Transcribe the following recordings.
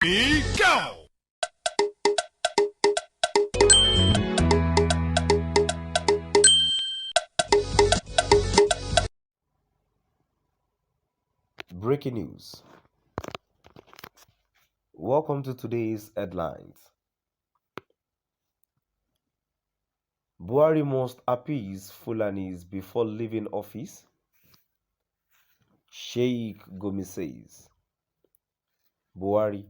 Go! Breaking news. Welcome to today's headlines. Buhari must appease Fulanis before leaving office. Sheikh Gūmï says. Buhari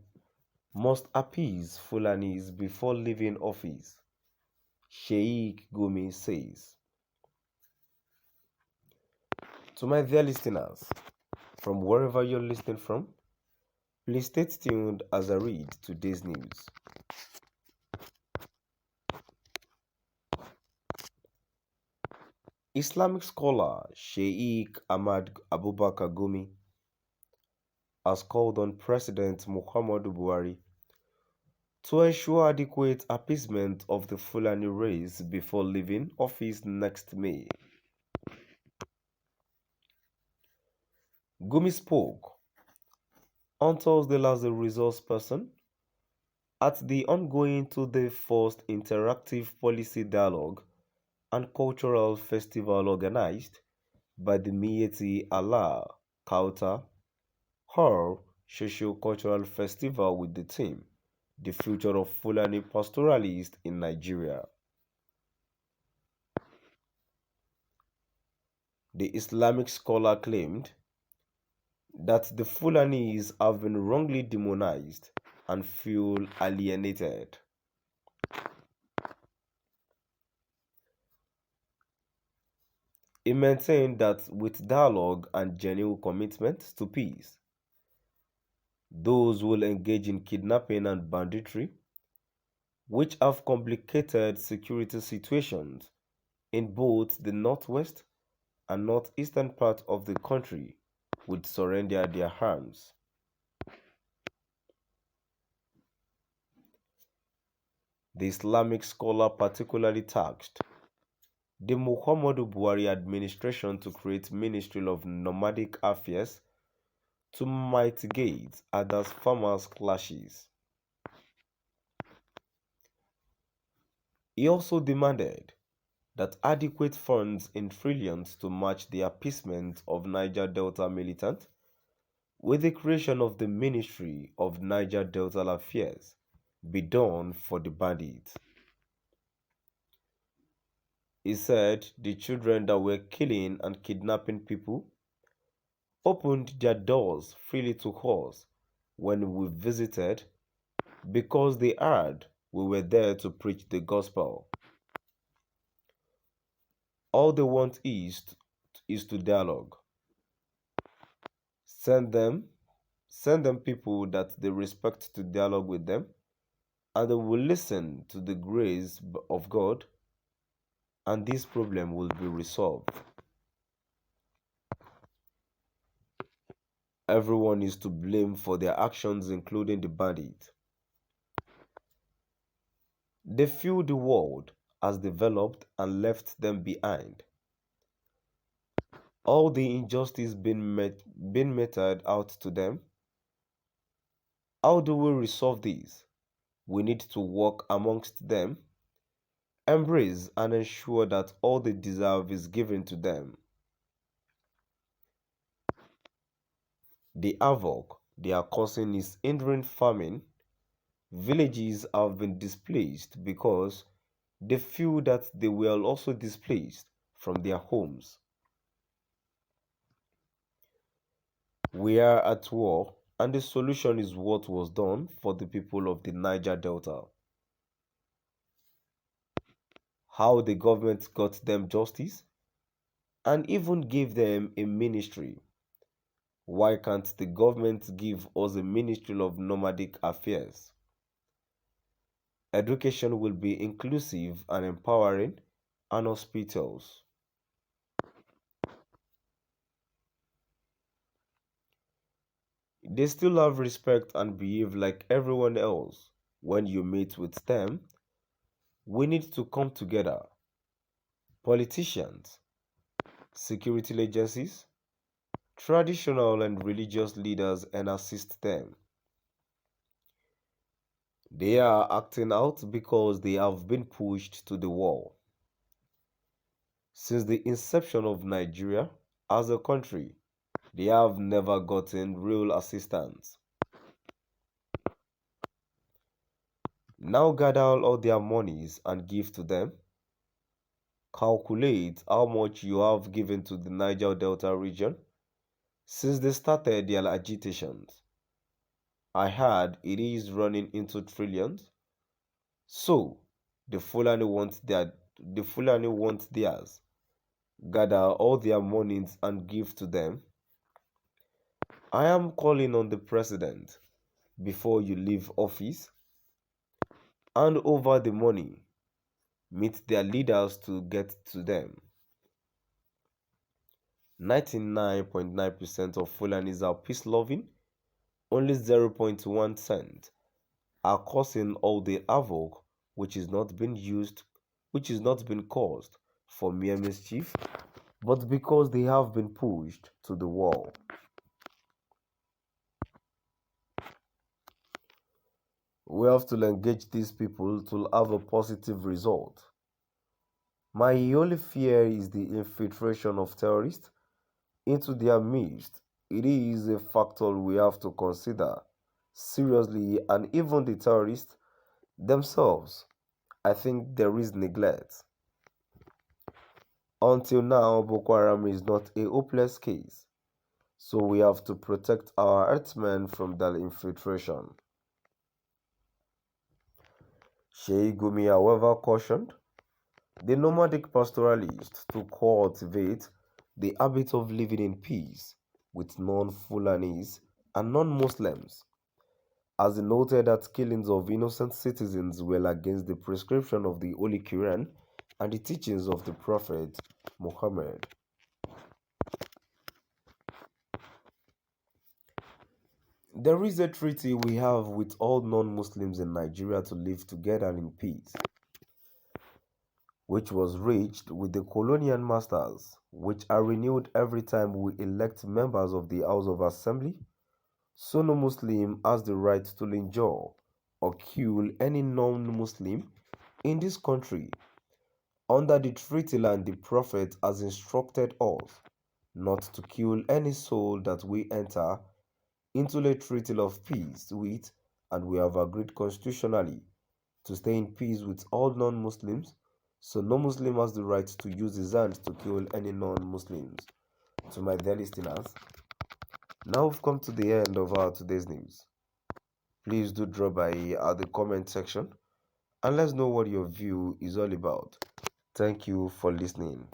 must appease Fulanis before leaving office. Sheikh Gūmï says. To my dear listeners, from wherever you're listening from, please stay tuned as I read today's news. Islamic scholar Sheikh Ahmad Abubakar Gūmï has called on President Muhammadu Buhari to ensure adequate appeasement of the Fulani race before leaving office next May. Gūmï spoke on Thursday as a resource person at the ongoing two-day first interactive policy dialogue and cultural festival organized by the Miyetti Allah Kauta Hall Socio-Cultural Festival with the theme The Future of Fulani Pastoralists in Nigeria. The Islamic scholar claimed that the Fulanis have been wrongly demonized and feel alienated. He maintained that with dialogue and genuine commitment to peace, those who will engage in kidnapping and banditry, which have complicated security situations in both the northwest and northeastern part of the country, would surrender their arms. The Islamic scholar particularly tasked the Muhammadu Buhari administration to create Ministry of Nomadic Affairs to mitigate other farmers' clashes. He also demanded that adequate funds in trillions to match the appeasement of Niger Delta militants with the creation of the Ministry of Niger Delta Affairs be done for the bandits. He said the children that were killing and kidnapping people opened their doors freely to us when we visited because they heard we were there to preach the gospel. All they want is to dialogue. Send them people that they respect to dialogue with them, and they will listen to the grace of God, and this problem will be resolved. Everyone is to blame for their actions, including the bandit. They feel the world has developed and left them behind. All the injustice being meted out to them. How do we resolve this? We need to work amongst them, embrace and ensure that all they deserve is given to them. The havoc they are causing is hindering farming. Villages have been displaced because they feel that they were also displaced from their homes. We are at war, and the solution is what was done for the people of the Niger Delta. How the government got them justice and even gave them a ministry. Why can't the government give us a Ministry of Nomadic Affairs? Education will be inclusive and empowering and hospitals. They still have respect and behave like everyone else. When you meet with them, we need to come together. Politicians, security agencies, traditional and religious leaders, and assist them. They are acting out because they have been pushed to the wall. Since the inception of Nigeria as a country, they have never gotten real assistance. Now gather all their monies and give to them. Calculate how much you have given to the Niger Delta region since they started their agitations. I heard it is running into trillions. So, the Fulani want theirs. Gather all their monies and give to them. I am calling on the president, before you leave office, hand over the money. Meet their leaders to get to them. 99.9% of Fulanis are peace-loving. Only 0.1% are causing all the havoc which is not been caused for mere mischief, but because they have been pushed to the wall. We have to engage these people to have a positive result. My only fear is the infiltration of terrorists into their midst. It is a factor we have to consider seriously, and even the terrorists themselves. I think there is neglect. Until now, Boko Haram is not a hopeless case, so we have to protect our Hěrdsm徵n from that infiltration. Sheikh Gūmï, however, cautioned the nomadic pastoralists to cultivate the habit of living in peace with non-Fulanis and non-Muslims, as he noted that killings of innocent citizens were against the prescription of the Holy Quran and the teachings of the Prophet Muhammad. There is a treaty we have with all non-Muslims in Nigeria to live together in peace, which was reached with the colonial masters, which are renewed every time we elect members of the House of Assembly. So no Muslim has the right to injure or kill any non-Muslim in this country. Under the treaty land, the Prophet has instructed us not to kill any soul that we enter into a treaty of peace with, and we have agreed constitutionally to stay in peace with all non-Muslims, so no Muslim has the right to use his hands to kill any non-Muslims. To my dear listeners, now we've come to the end of our today's news. Please do drop by at the comment section and let's know what your view is all about. Thank you for listening.